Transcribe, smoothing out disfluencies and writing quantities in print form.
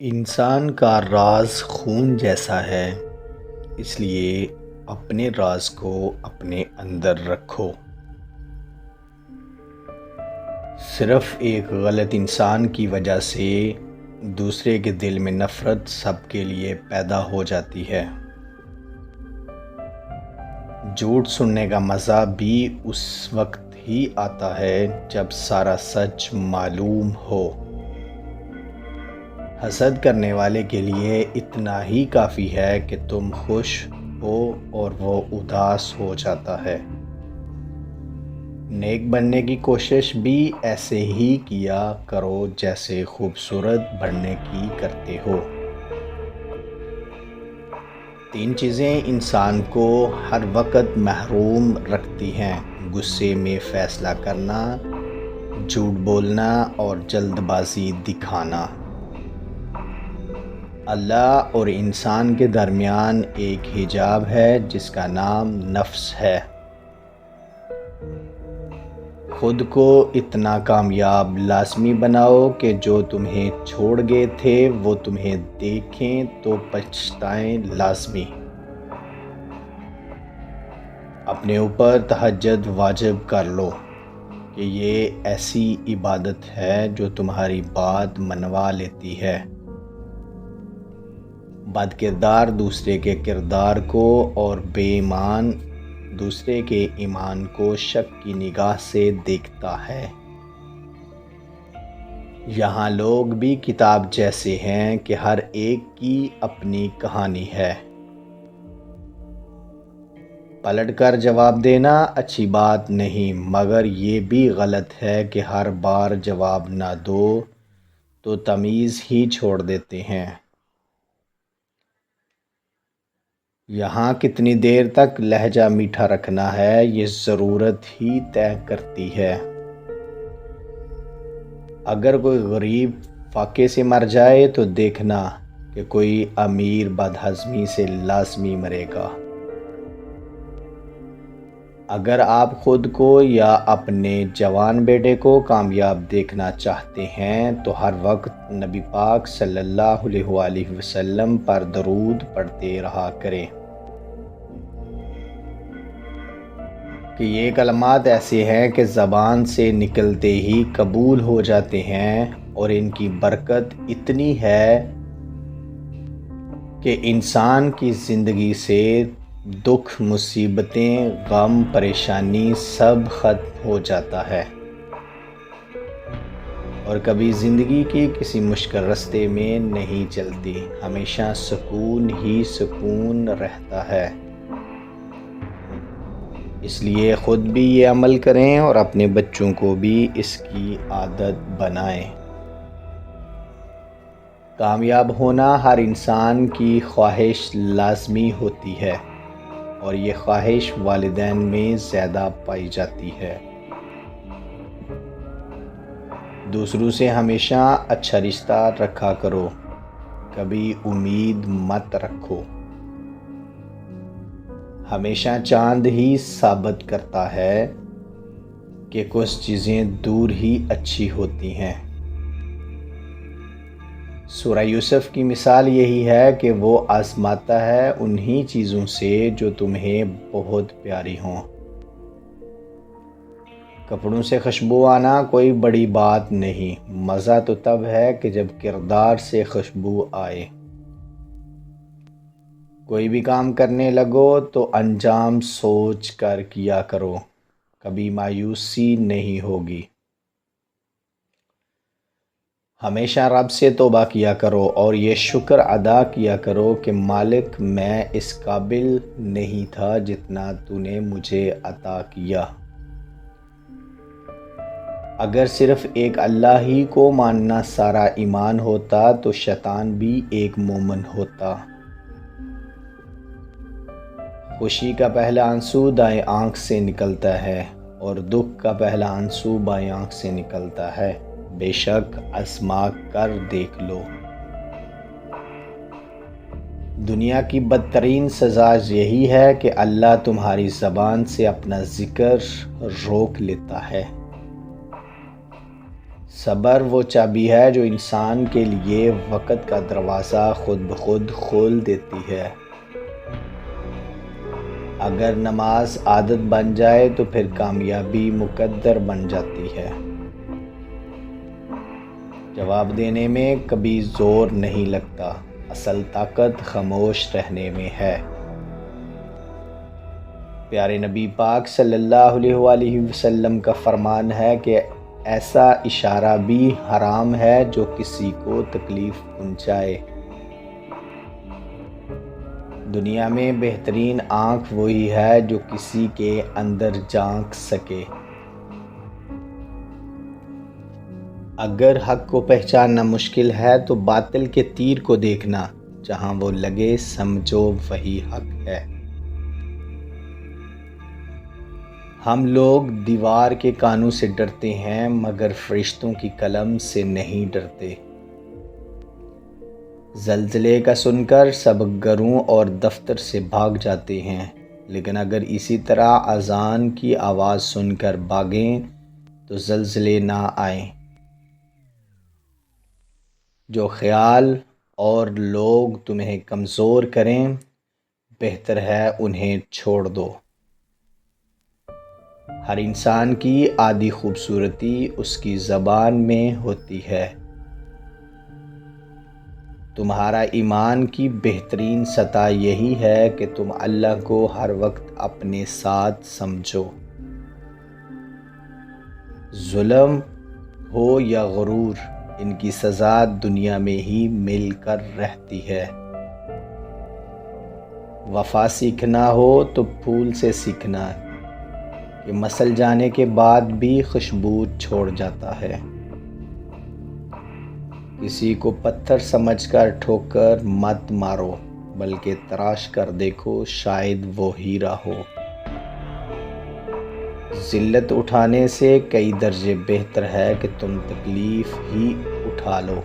انسان کا راز خون جیسا ہے، اس لیے اپنے راز کو اپنے اندر رکھو۔ صرف ایک غلط انسان کی وجہ سے دوسرے کے دل میں نفرت سب کے لیے پیدا ہو جاتی ہے۔ جھوٹ سننے کا مزہ بھی اس وقت ہی آتا ہے جب سارا سچ معلوم ہو۔ حسد کرنے والے کے لیے اتنا ہی کافی ہے کہ تم خوش ہو اور وہ اداس ہو جاتا ہے۔ نیک بننے کی کوشش بھی ایسے ہی کیا کرو جیسے خوبصورت بننے کی کرتے ہو۔ 3 چیزیں انسان کو ہر وقت محروم رکھتی ہیں: غصے میں فیصلہ کرنا، جھوٹ بولنا اور جلد بازی دکھانا۔ اللہ اور انسان کے درمیان ایک حجاب ہے جس کا نام نفس ہے۔ خود کو اتنا کامیاب لازمی بناؤ کہ جو تمہیں چھوڑ گئے تھے وہ تمہیں دیکھیں تو پچھتائیں لازمی۔ اپنے اوپر تہجد واجب کر لو کہ یہ ایسی عبادت ہے جو تمہاری بات منوا لیتی ہے۔ بد کردار دوسرے کے کردار کو اور بے ایمان دوسرے کے ایمان کو شک کی نگاہ سے دیکھتا ہے۔ یہاں لوگ بھی کتاب جیسے ہیں کہ ہر ایک کی اپنی کہانی ہے۔ پلٹ کر جواب دینا اچھی بات نہیں، مگر یہ بھی غلط ہے کہ ہر بار جواب نہ دو تو تمیز ہی چھوڑ دیتے ہیں۔ یہاں کتنی دیر تک لہجہ میٹھا رکھنا ہے یہ ضرورت ہی طے کرتی ہے۔ اگر کوئی غریب فاقے سے مر جائے تو دیکھنا کہ کوئی امیر بدہضمی سے لازمی مرے گا۔ اگر آپ خود کو یا اپنے جوان بیٹے کو کامیاب دیکھنا چاہتے ہیں تو ہر وقت نبی پاک صلی اللہ علیہ وآلہ وسلم پر درود پڑھتے رہا کریں کہ یہ کلمات ایسے ہیں کہ زبان سے نکلتے ہی قبول ہو جاتے ہیں اور ان کی برکت اتنی ہے کہ انسان کی زندگی سے دکھ، مصیبتیں، غم، پریشانی سب ختم ہو جاتا ہے اور کبھی زندگی کی کسی مشکل راستے میں نہیں چلتی، ہمیشہ سکون ہی سکون رہتا ہے۔ اس لیے خود بھی یہ عمل کریں اور اپنے بچوں کو بھی اس کی عادت بنائیں۔ کامیاب ہونا ہر انسان کی خواہش لازمی ہوتی ہے اور یہ خواہش والدین میں زیادہ پائی جاتی ہے۔ دوسروں سے ہمیشہ اچھا رشتہ رکھا کرو، کبھی امید مت رکھو۔ ہمیشہ چاند ہی ثابت کرتا ہے کہ کچھ چیزیں دور ہی اچھی ہوتی ہیں۔ سورہ یوسف کی مثال یہی ہے کہ وہ آزماتا ہے انہی چیزوں سے جو تمہیں بہت پیاری ہوں۔ کپڑوں سے خوشبو آنا کوئی بڑی بات نہیں، مزہ تو تب ہے کہ جب کردار سے خوشبو آئے۔ کوئی بھی کام کرنے لگو تو انجام سوچ کر کیا کرو، کبھی مایوسی نہیں ہوگی۔ ہمیشہ رب سے توبہ کیا کرو اور یہ شکر ادا کیا کرو کہ مالک میں اس قابل نہیں تھا جتنا تو نے مجھے عطا کیا۔ اگر صرف ایک اللہ ہی کو ماننا سارا ایمان ہوتا تو شیطان بھی ایک مومن ہوتا۔ خوشی کا پہلا آنسو دائیں آنکھ سے نکلتا ہے اور دکھ کا پہلا آنسو بائیں آنکھ سے نکلتا ہے، بے شک آزما کر دیکھ لو۔ دنیا کی بدترین سزا یہی ہے کہ اللہ تمہاری زبان سے اپنا ذکر روک لیتا ہے۔ صبر وہ چابی ہے جو انسان کے لیے وقت کا دروازہ خود بخود کھول دیتی ہے۔ اگر نماز عادت بن جائے تو پھر کامیابی مقدر بن جاتی ہے۔ جواب دینے میں کبھی زور نہیں لگتا، اصل طاقت خاموش رہنے میں ہے۔ پیارے نبی پاک صلی اللہ علیہ وسلم کا فرمان ہے کہ ایسا اشارہ بھی حرام ہے جو کسی کو تکلیف پہنچائے۔ دنیا میں بہترین آنکھ وہی ہے جو کسی کے اندر جھانک سکے۔ اگر حق کو پہچاننا مشکل ہے تو باطل کے تیر کو دیکھنا، جہاں وہ لگے سمجھو وہی حق ہے۔ ہم لوگ دیوار کے کانوں سے ڈرتے ہیں مگر فرشتوں کی قلم سے نہیں ڈرتے۔ زلزلے کا سن کر سب گھروں اور دفتر سے بھاگ جاتے ہیں، لیکن اگر اسی طرح اذان کی آواز سن کر بھاگیں تو زلزلے نہ آئیں۔ جو خیال اور لوگ تمہیں کمزور کریں، بہتر ہے انہیں چھوڑ دو۔ ہر انسان کی آدھی خوبصورتی اس کی زبان میں ہوتی ہے۔ تمہارا ایمان کی بہترین سطح یہی ہے کہ تم اللہ کو ہر وقت اپنے ساتھ سمجھو۔ ظلم ہو یا غرور، ان کی سزا دنیا میں ہی مل کر رہتی ہے۔ وفا سیکھنا ہو تو پھول سے سیکھنا کہ مسل جانے کے بعد بھی خوشبو چھوڑ جاتا ہے۔ کسی کو پتھر سمجھ کر ٹھوکر مت مارو، بلکہ تراش کر دیکھو، شاید وہ ہیرا ہو۔ ذلت اٹھانے سے کئی درجے بہتر ہے کہ تم تکلیف ہی اٹھا لو۔